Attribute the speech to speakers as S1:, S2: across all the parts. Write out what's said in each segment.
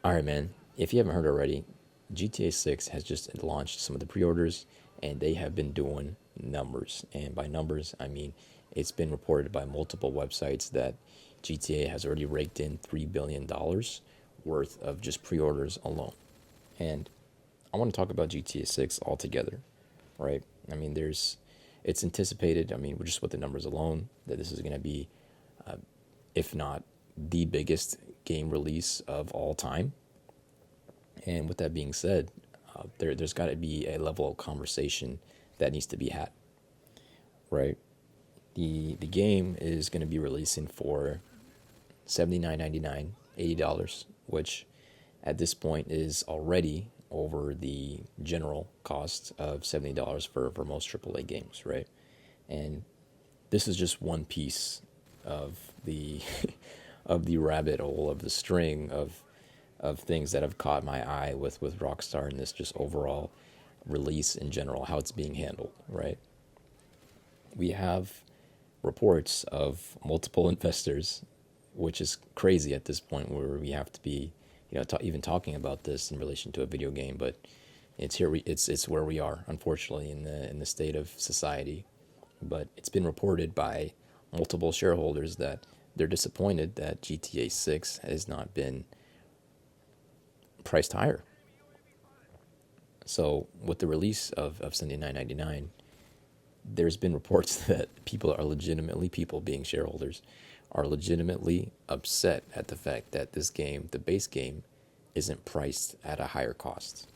S1: All right, man. If you haven't heard already, GTA 6 has just launched some of the pre orders, and they have been doing numbers. And by numbers, I mean it's been reported by multiple websites that GTA has already raked in $3 billion worth of just pre orders alone. And I want to talk about GTA 6 altogether, right? I mean, it's anticipated, I mean, just with the numbers alone, that this is going to be, if not the biggest game release of all time. And with that being said, there's got to be a level of conversation that needs to be had, right? The game is going to be releasing for $79.99, $80, which at this point is already over the general cost of $70 for most AAA games, right? And this is just one piece of the of the rabbit hole of the string of things that have caught my eye with Rockstar and this just overall release in general, how it's being handled, right? We have reports of multiple investors, which is crazy at this point where we have to be, even talking about this in relation to a video game, but it's here. It's where we are, unfortunately, in the state of society. But it's been reported by multiple shareholders that they're disappointed that GTA 6 has not been priced higher. So with the release of 79.99, there's been reports that people being shareholders, are legitimately upset at the fact that this game, the base game, isn't priced at a higher cost.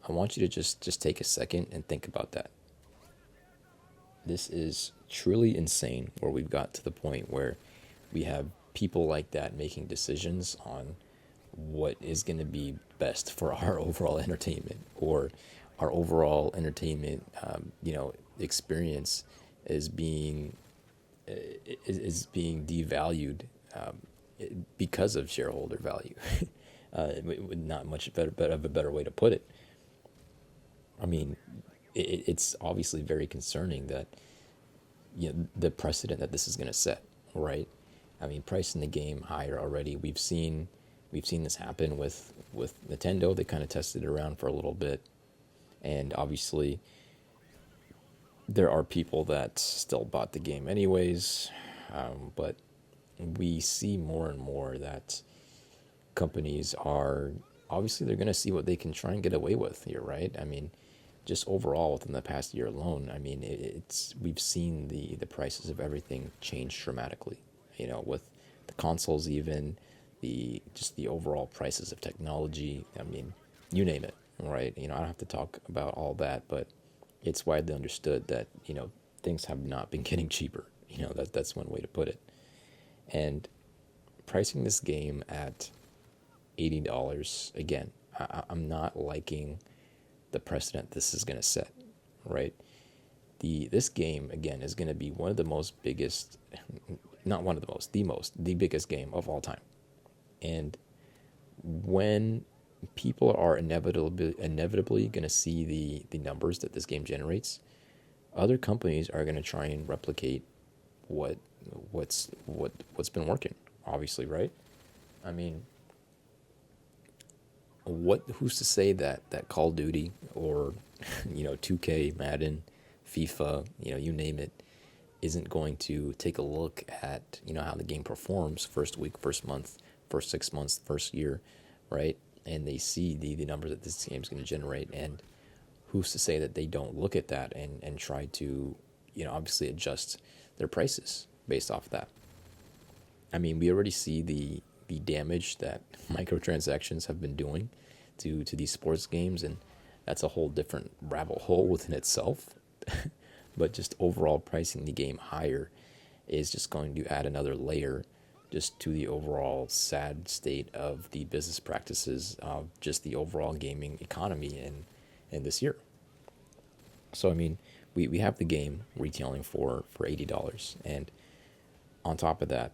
S1: I want you to just take a second and think about that. This is truly insane where we've got to the point where we have people like that making decisions on what is going to be best for our overall entertainment or our overall entertainment experience is being is being devalued because of shareholder value. Not much better of a better way to put it. I mean, it's obviously very concerning that the precedent that this is going to set, right? I mean, pricing the game higher already. We've seen this happen with Nintendo. They kind of tested it around for a little bit, and obviously there are people that still bought the game anyways. But we see more and more that companies are obviously they're going to see what they can try and get away with here, right? I mean, just overall within the past year alone, I mean, it's we've seen the prices of everything change dramatically. With the consoles, even the overall prices of technology. I mean, you name it, right? I don't have to talk about all that, but it's widely understood that things have not been getting cheaper. That's one way to put it. And pricing this game at $80 again, I'm not liking the precedent this is going to set, right? This game again is going to be one of the most biggest, not one of the most, the biggest game of all time. And when people are inevitably going to see the numbers that this game generates, other companies are going to try and replicate what what's been working, obviously, right? I mean, who's to say that Call of Duty or 2K, Madden, FIFA, you name it, isn't going to take a look at how the game performs first week, first month, first 6 months, first year, right? And they see the numbers that this game is going to generate, and who's to say that they don't look at that and try to obviously adjust their prices based off of that. I mean, we already see the damage that microtransactions have been doing to these sports games, and that's a whole different rabbit hole within itself. But just overall pricing the game higher is just going to add another layer just to the overall sad state of the business practices of just the overall gaming economy in this year. So I mean, we have the game retailing for $80, and on top of that,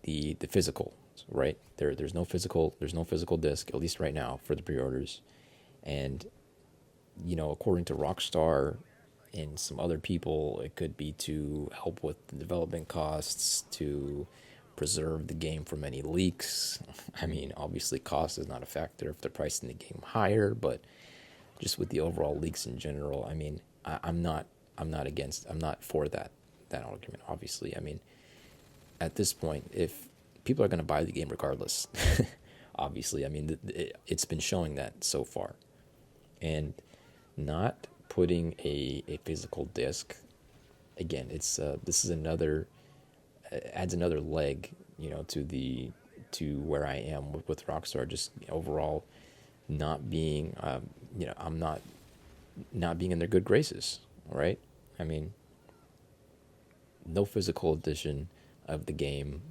S1: the physical, right? There's no physical disc, at least right now, for the pre-orders. And according to Rockstar and some other people, it could be to help with the development costs, to preserve the game from any leaks. I mean, obviously cost is not a factor if they're pricing the game higher, but just with the overall leaks in general, I mean, I'm not for that argument. Obviously, I mean, at this point, if people are going to buy the game regardless, obviously, I mean, it's been showing that so far, and not putting a physical disc again, it's this is another adds another leg, to where I am with Rockstar. Just overall, not being, I'm not being in their good graces, right? I mean, no physical edition of the game.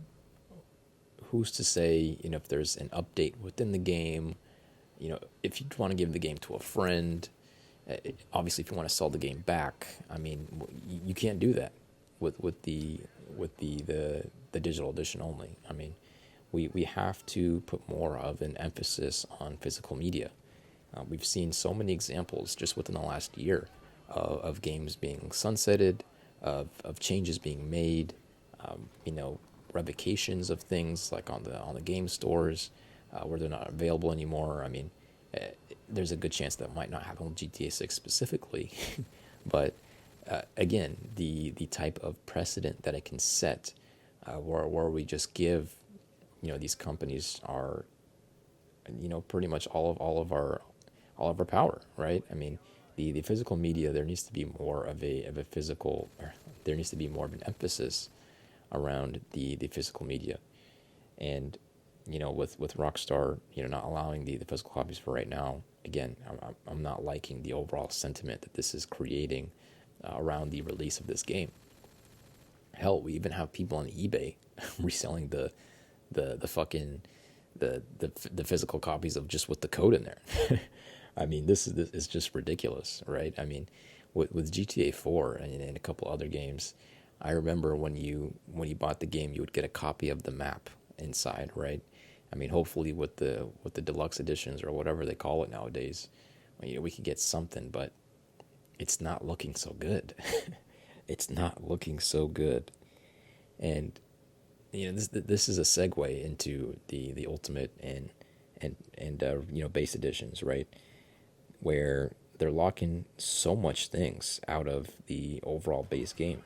S1: Who's to say, if there's an update within the game, if you want to give the game to a friend, obviously if you want to sell the game back, I mean, you can't do that with the digital edition only. I mean, we have to put more of an emphasis on physical media. We've seen so many examples just within the last year of games being sunsetted, of changes being made, revocations of things like on the game stores where they're not available anymore. I mean, there's a good chance that might not happen with GTA 6 specifically, but again, the type of precedent that it can set, where we just give, these companies are, pretty much all of our power, right? I mean, the physical media, there needs to be more of a physical, or there needs to be more of an emphasis around the physical media, and with Rockstar, not allowing the physical copies for right now. Again, I'm not liking the overall sentiment that this is creating around the release of this game. Hell, we even have people on eBay reselling the fucking the physical copies of just with the code in there. I mean, this is just ridiculous, right? I mean, with GTA 4 and a couple other games, I remember when you bought the game, you would get a copy of the map inside, right? I mean, hopefully with the deluxe editions or whatever they call it nowadays, we could get something, but it's not looking so good. It's not looking so good, and this is a segue into the ultimate and base editions, right? Where they're locking so much things out of the overall base game.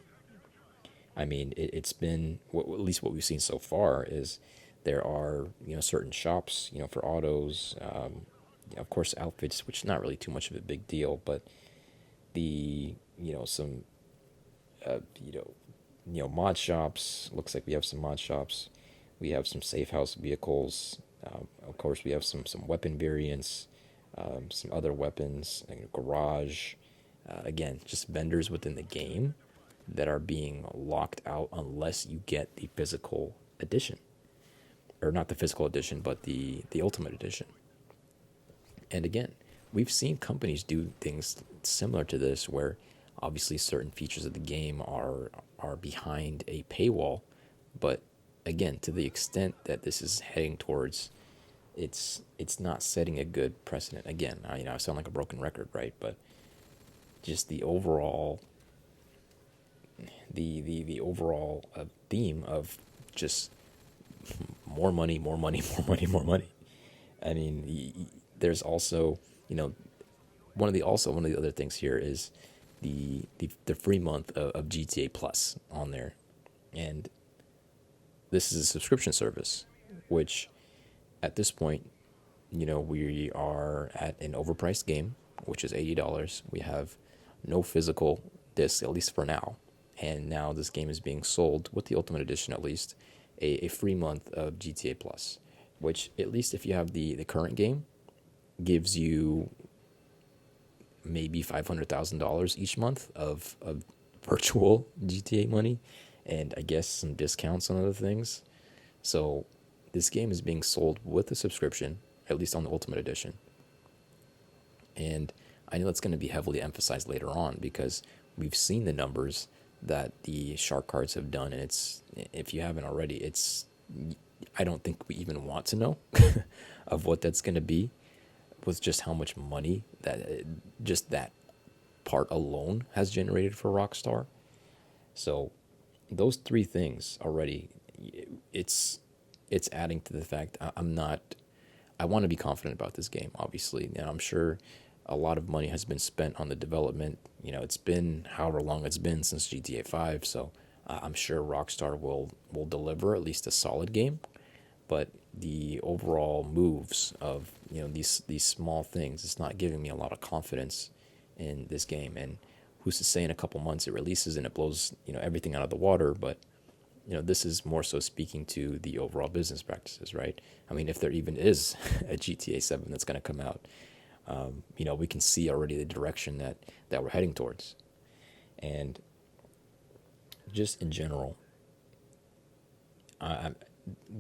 S1: I mean, it's been, at least what we've seen so far is there are certain shops for autos, of course outfits, which is not really too much of a big deal, but the some mod shops. Looks like we have some mod shops. We have some safe house vehicles. Of course, we have some weapon variants, some other weapons, like garage. Again, just vendors within the game that are being locked out unless you get the physical edition, or not the physical edition, but the ultimate edition. And again, we've seen companies do things similar to this, where obviously certain features of the game are behind a paywall, but again, to the extent that this is heading towards, it's not setting a good precedent. Again, I sound like a broken record, right? But just the overall the overall theme of just more money, more money, more money, more money. I mean, there's also one of the other things here is the free month of GTA Plus on there, and this is a subscription service, which at this point, we are at an overpriced game, which is $80. We have no physical disc, at least for now, and now this game is being sold with the Ultimate Edition, at least a free month of GTA Plus, which, at least if you have the current game, gives you maybe $500,000 each month of virtual GTA money, and I guess some discounts on other things. So this game is being sold with a subscription, at least on the Ultimate Edition. And I know that's going to be heavily emphasized later on, because we've seen the numbers that the shark cards have done, and it's, if you haven't already, I don't think we even want to know of what that's going to be, with just how much money just that part alone has generated for Rockstar. So those three things already, it's it's adding to the fact I'm not. I want to be confident about this game, obviously, and I'm sure a lot of money has been spent on the development. It's been however long it's been since GTA 5, so I'm sure Rockstar will deliver at least a solid game. But the overall moves of these small things, it's not giving me a lot of confidence in this game. And who's to say in a couple months it releases and it blows everything out of the water? But this is more so speaking to the overall business practices, right? I mean, if there even is a GTA 7 that's going to come out, we can see already the direction that we're heading towards. And just in general, I,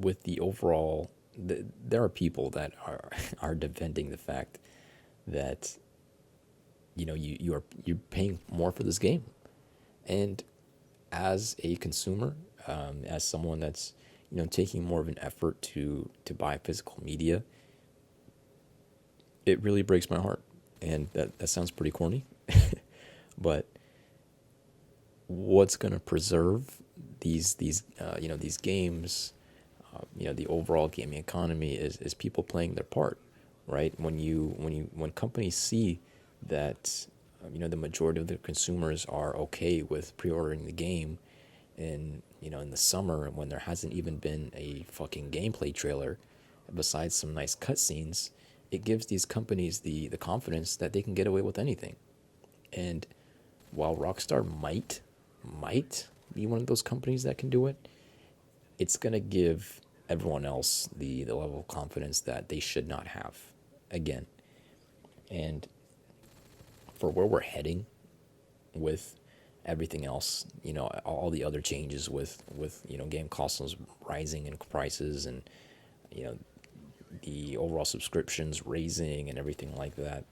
S1: with the overall, there are people that are are defending the fact that you're paying more for this game, and as a consumer, as someone that's taking more of an effort to buy physical media, it really breaks my heart. And that sounds pretty corny, but what's going to preserve these games, the overall gaming economy is people playing their part, right? When companies see that the majority of the consumers are okay with pre-ordering the game in the summer when there hasn't even been a fucking gameplay trailer besides some nice cutscenes, it gives these companies the confidence that they can get away with anything. And while Rockstar might be one of those companies that can do it, it's gonna give everyone else the level of confidence that they should not have again. And for where we're heading with everything else, all the other changes with game consoles rising in prices, and you know the overall subscriptions raising and everything like that,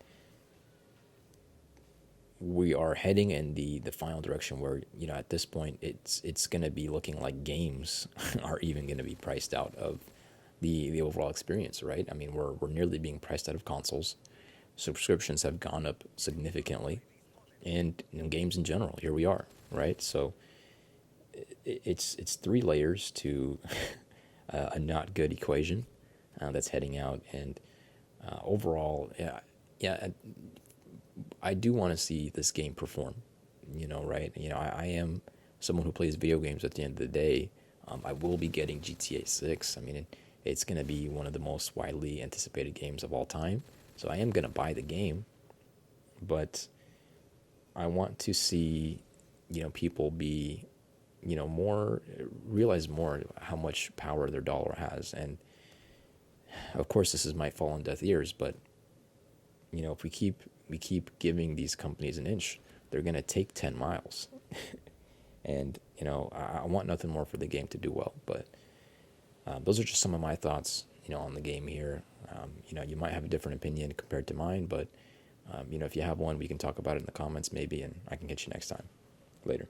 S1: we are heading in the final direction where at this point it's going to be looking like games are even going to be priced out of the overall experience, right? I mean, we're nearly being priced out of consoles. Subscriptions have gone up significantly, and games in general, here we are, right? So it's three layers to a not good equation that's heading out. And overall, yeah, I do want to see this game perform, right? I am someone who plays video games at the end of the day. I will be getting GTA 6. I mean, it's going to be one of the most widely anticipated games of all time. So I am going to buy the game, but I want to see, people be, more, realize more how much power their dollar has. And of course, might fall on deaf ears, but, if we keep giving these companies an inch, they're going to take 10 miles. And, I want nothing more for the game to do well. But those are just some of my thoughts, on the game here. You might have a different opinion compared to mine, but, if you have one, we can talk about it in the comments maybe, and I can get you next time. Later.